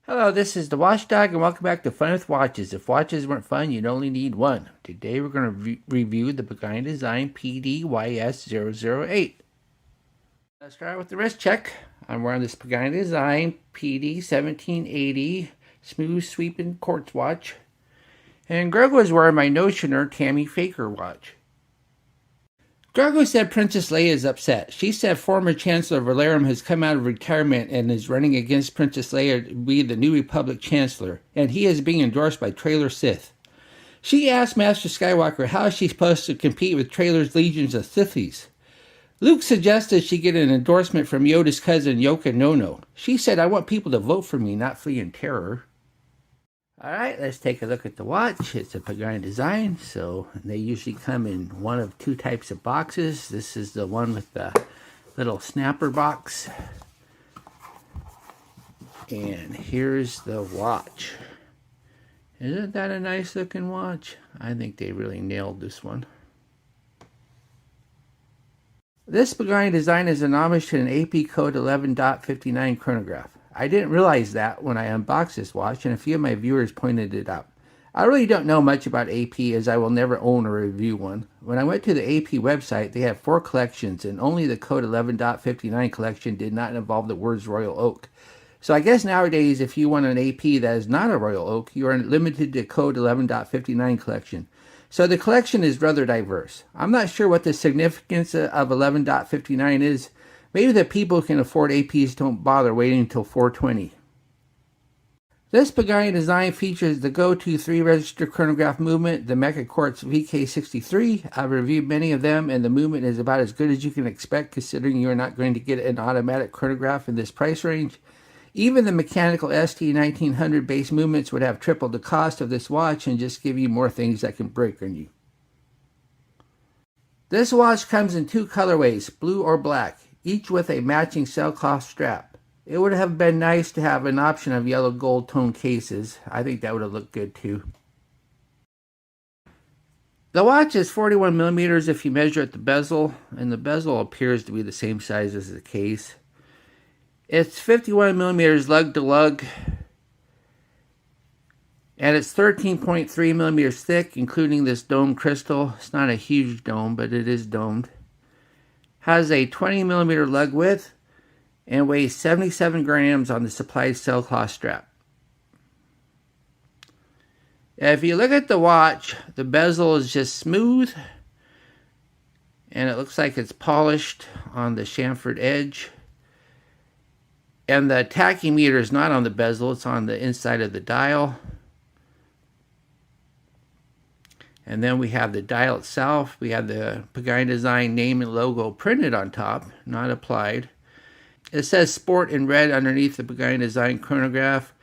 Hello, this is the Watchdog, and welcome back to Fun with Watches. If watches weren't fun, you'd only need one. Today we're going to review the Pagani Design PD-YS008. Let's start with the wrist check. I'm wearing this Pagani Design PD-1780 smooth sweeping quartz watch. And Greg was wearing my Notioner Tammy Faker watch. Drago said Princess Leia is upset. She said former Chancellor Valerum has come out of retirement and is running against Princess Leia to be the new Republic Chancellor, and he is being endorsed by Trailer Sith. She asked Master Skywalker how she's supposed to compete with Trailer's legions of Sithies. Luke suggested she get an endorsement from Yoda's cousin Yoko Nono. She said, "I want people to vote for me, not flee in terror." Alright, let's take a look at the watch. It's a Pagani Design, so they usually come in one of two types of boxes. This is the one with the little snapper box. And here's the watch. Isn't that a nice looking watch? I think they really nailed this one. This Pagani Design is an homage to an AP code 11.59 chronograph. I didn't realize that when I unboxed this watch, and a few of my viewers pointed it out. I really don't know much about AP, as I will never own or review one. When I went to the AP website, they have 4 collections, and only the code 11.59 collection did not involve the words Royal Oak. So I guess nowadays, if you want an AP that is not a Royal Oak, you are limited to code 11.59 collection. So the collection is rather diverse. I'm not sure what the significance of 11.59 is. Maybe the people who can afford APs don't bother waiting until 420. This Pagani Design features the go-to 3-register chronograph movement, the Mecha-Quartz VK63. I've reviewed many of them, and the movement is about as good as you can expect considering you are not going to get an automatic chronograph in this price range. Even the mechanical ST1900 base movements would have tripled the cost of this watch and just give you more things that can break on you. This watch comes in 2 colorways, blue or black, each with a matching sailcloth strap. It would have been nice to have an option of yellow gold tone cases. I think that would have looked good too. The watch is 41 millimeters if you measure at the bezel, and the bezel appears to be the same size as the case. It's 51 millimeters lug to lug, and it's 13.3 millimeters thick, including this dome crystal. It's not a huge dome, but it is domed. Has a 20 millimeter lug width and weighs 77 grams on the supplied sailcloth strap. If you look at the watch, the bezel is just smooth, and it looks like it's polished on the chamfered edge. And the tachymeter is not on the bezel, it's on the inside of the dial. And then we have the dial itself. We have the Pagani Design name and logo printed on top, not applied. It says Sport in red underneath the Pagani Design chronograph,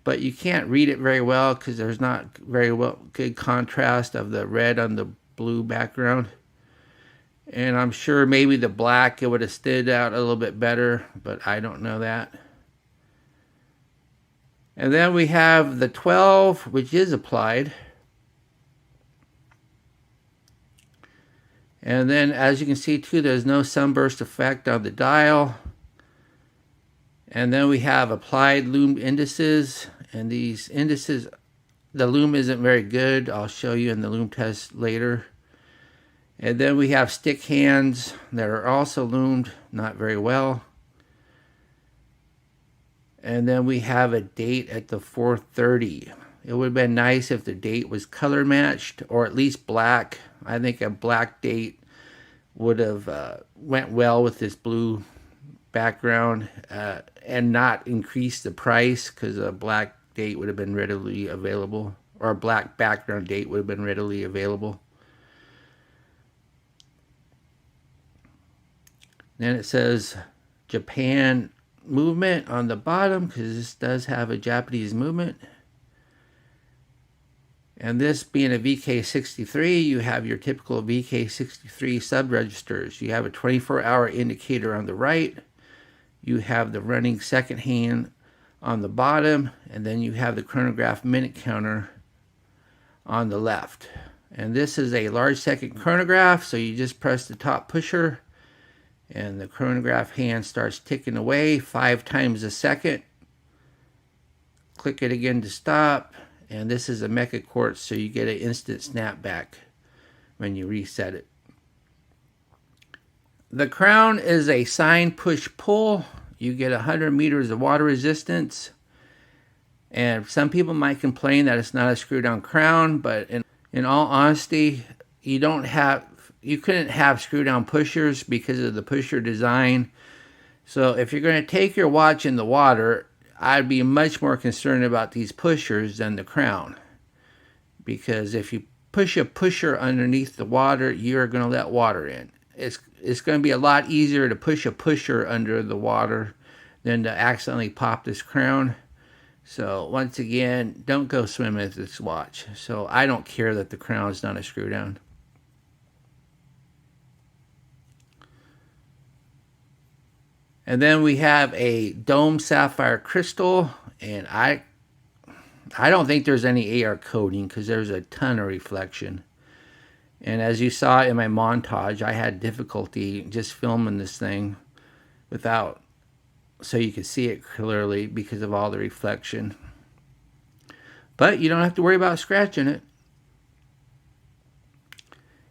but you can't read it very well because there's not very good contrast of the red on the blue background. And I'm sure maybe the black, it would have stood out a little bit better, but I don't know that. And then we have the 12, which is applied. And then, as you can see too, there's no sunburst effect on the dial. And then we have applied lume indices. And these indices, the lume isn't very good. I'll show you in the lume test later. And then we have stick hands that are also lumed, not very well. And then we have a date at the 4:30. It would have been nice if the date was color matched, or at least black. I think a black date would have went well with this blue background and not increased the price, because a black date would have been readily available, or a black background date would have been readily available. Then it says Japan movement on the bottom, because this does have a Japanese movement. And this being a VK63, you have your typical VK63 sub-registers. You have a 24-hour indicator on the right. You have the running second hand on the bottom. And then you have the chronograph minute counter on the left. And this is a large second chronograph, so you just press the top pusher and the chronograph hand starts ticking away 5 times a second. click it again to stop. And this is a Mecha-Quartz, so you get an instant snapback when you reset it. The crown is a sine push-pull. You get 100 meters of water resistance. And some people might complain that it's not a screw-down crown, but in all honesty, you couldn't have screw-down pushers because of the pusher design. So if you're going to take your watch in the water, I'd be much more concerned about these pushers than the crown. Because if you push a pusher underneath the water, you're going to let water in. It's going to be a lot easier to push a pusher under the water than to accidentally pop this crown. So once again, don't go swimming with this watch. So I don't care that the crown is not a screw down. And then we have a dome sapphire crystal, and I don't think there's any AR coating because there's a ton of reflection. And as you saw in my montage, I had difficulty just filming this thing without, so you could see it clearly because of all the reflection. But you don't have to worry about scratching it.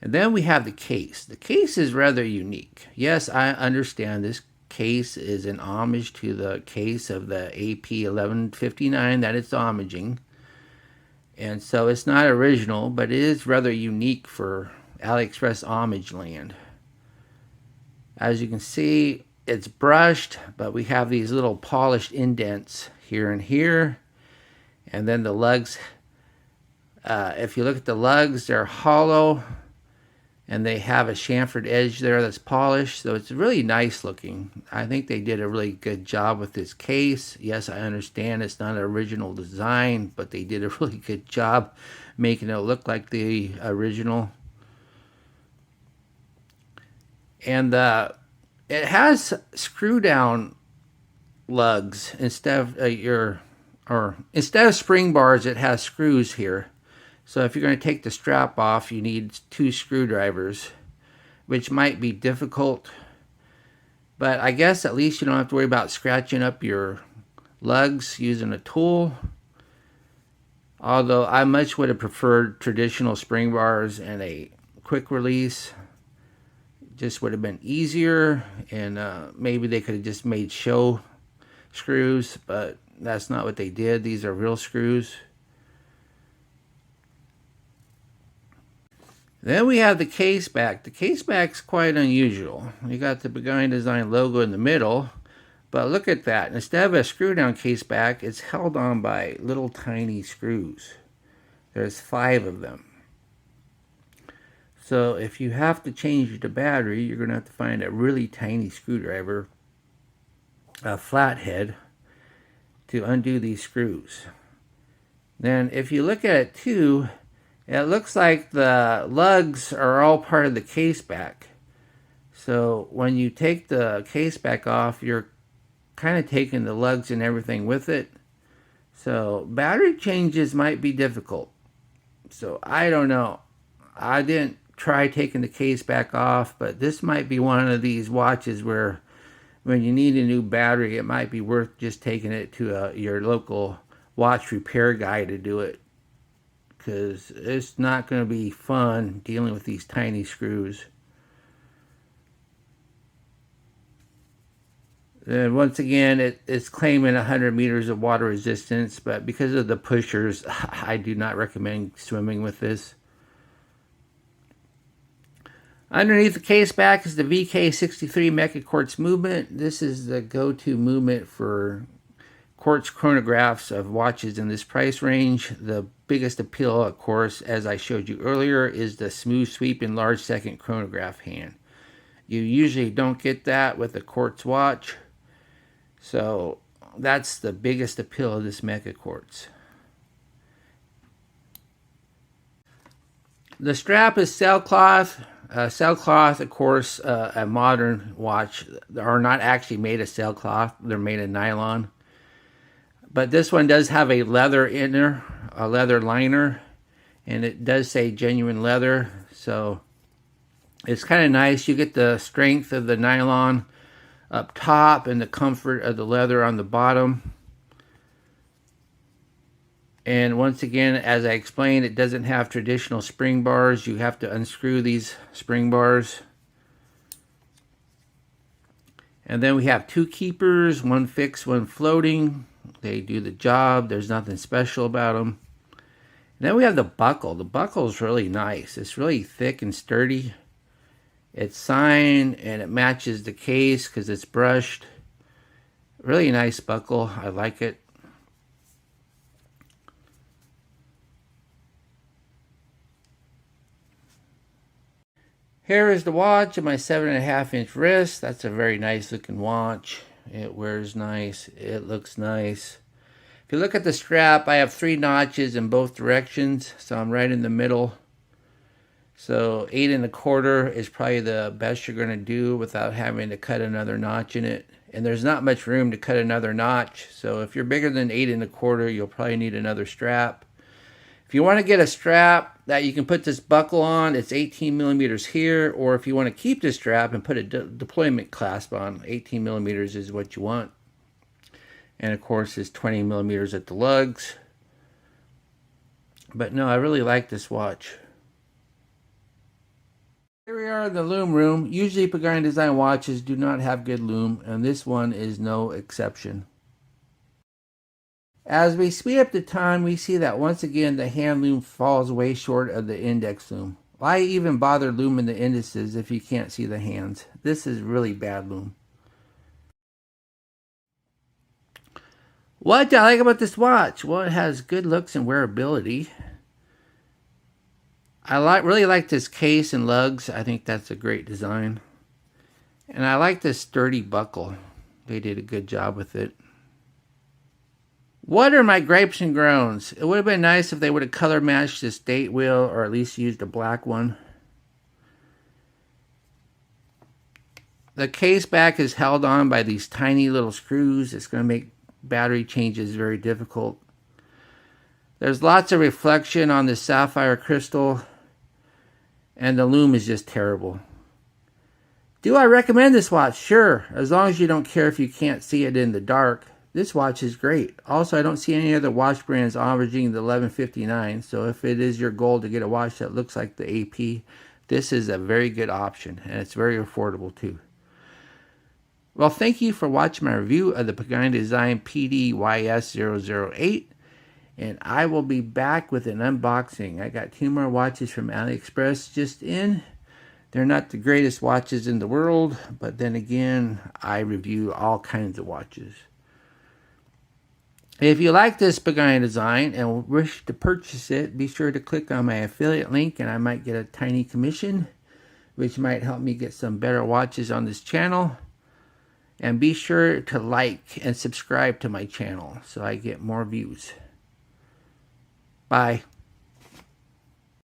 And then we have the case. The case is rather unique. Yes, I understand this case is an homage to the case of the AP1159 that it's homaging. And so it's not original, but it is rather unique for AliExpress homage land. As you can see, it's brushed, but we have these little polished indents here and here. And then the lugs, if you look at the lugs, they're hollow. And they have a chamfered edge there that's polished, so it's really nice looking. I think they did a really good job with this case. Yes, I understand it's not an original design, but they did a really good job making it look like the original. And it has screw down lugs instead of instead of spring bars. It has screws here. So if you're going to take the strap off, you need 2 screwdrivers, which might be difficult. But I guess at least you don't have to worry about scratching up your lugs using a tool. Although I much would have preferred traditional spring bars and a quick release. Just would have been easier, and maybe they could have just made show screws, but that's not what they did. These are real screws. Then we have the case back. The case back's quite unusual. You got the Pagani Design logo in the middle, but look at that. Instead of a screw down case back, it's held on by little tiny screws. There's 5 of them. So if you have to change the battery, you're going to have to find a really tiny screwdriver, a flathead, to undo these screws. Then if you look at it too, it looks like the lugs are all part of the case back. So when you take the case back off, you're kind of taking the lugs and everything with it. So battery changes might be difficult. So I don't know. I didn't try taking the case back off, but this might be one of these watches where when you need a new battery, it might be worth just taking it to your local watch repair guy to do it. Because it's not going to be fun dealing with these tiny screws. And once again, it's claiming 100 meters of water resistance, but because of the pushers, I do not recommend swimming with this. Underneath the case back is the VK63 Mecha-Quartz movement. This is the go-to movement for quartz chronographs of watches in this price range. The biggest appeal, of course, as I showed you earlier, is the smooth sweep and large second chronograph hand. You usually don't get that with a quartz watch. So that's the biggest appeal of this Mecha-Quartz. The strap is sailcloth. Sailcloth, of course, a modern watch are not actually made of sailcloth. They're made of nylon. But this one does have a leather inner, a leather liner, and it does say genuine leather. So it's kind of nice. You get the strength of the nylon up top and the comfort of the leather on the bottom. And once again, as I explained, it doesn't have traditional spring bars. You have to unscrew these spring bars. And then we have two keepers, one fixed, one floating. They do the job. There's nothing special about them. And then we have the buckle. The buckle is really nice. It's really thick and sturdy. It's signed and it matches the case because it's brushed. Really nice buckle. I like it. Here is the watch and my 7.5-inch wrist. That's a very nice looking watch. It wears nice. It looks nice. If you look at the strap, I have 3 notches in both directions, so I'm right in the middle. So 8 1/4 is probably the best you're going to do without having to cut another notch in it. And there's not much room to cut another notch. So if you're bigger than 8 1/4, you'll probably need another strap. If you want to get a strap that you can put this buckle on, it's 18 millimeters here. Or if you want to keep this strap and put a deployment clasp on, 18 millimeters is what you want. And of course, it's 20 millimeters at the lugs. But no, I really like this watch. Here we are in the lume room. Usually Pagani Design watches do not have good lume, and this one is no exception. As we speed up the time, we see that once again the hand lume falls way short of the index lume. Why even bother luming the indices if you can't see the hands? This is really bad lume. What do I like about this watch? Well, it has good looks and wearability. I really like this case and lugs. I think that's a great design. And I like this sturdy buckle. They did a good job with it. What are my gripes and groans? It would have been nice if they would have color matched this date wheel, or at least used a black one. The case back is held on by these tiny little screws. It's going to make battery changes very difficult. There's lots of reflection on the sapphire crystal, and the lume is just terrible. Do I recommend this watch? Sure, as long as you don't care if you can't see it in the dark. This watch is great. Also, I don't see any other watch brands averaging the 1159, so if it is your goal to get a watch that looks like the AP, this is a very good option, and it's very affordable too. Well, thank you for watching my review of the Pagani Design PD-YS008, and I will be back with an unboxing. I got 2 more watches from AliExpress just in. They're not the greatest watches in the world, but then again, I review all kinds of watches. If you like this Pagani design and wish to purchase it, be sure to click on my affiliate link and I might get a tiny commission, which might help me get some better watches on this channel. And be sure to like and subscribe to my channel so I get more views. Bye.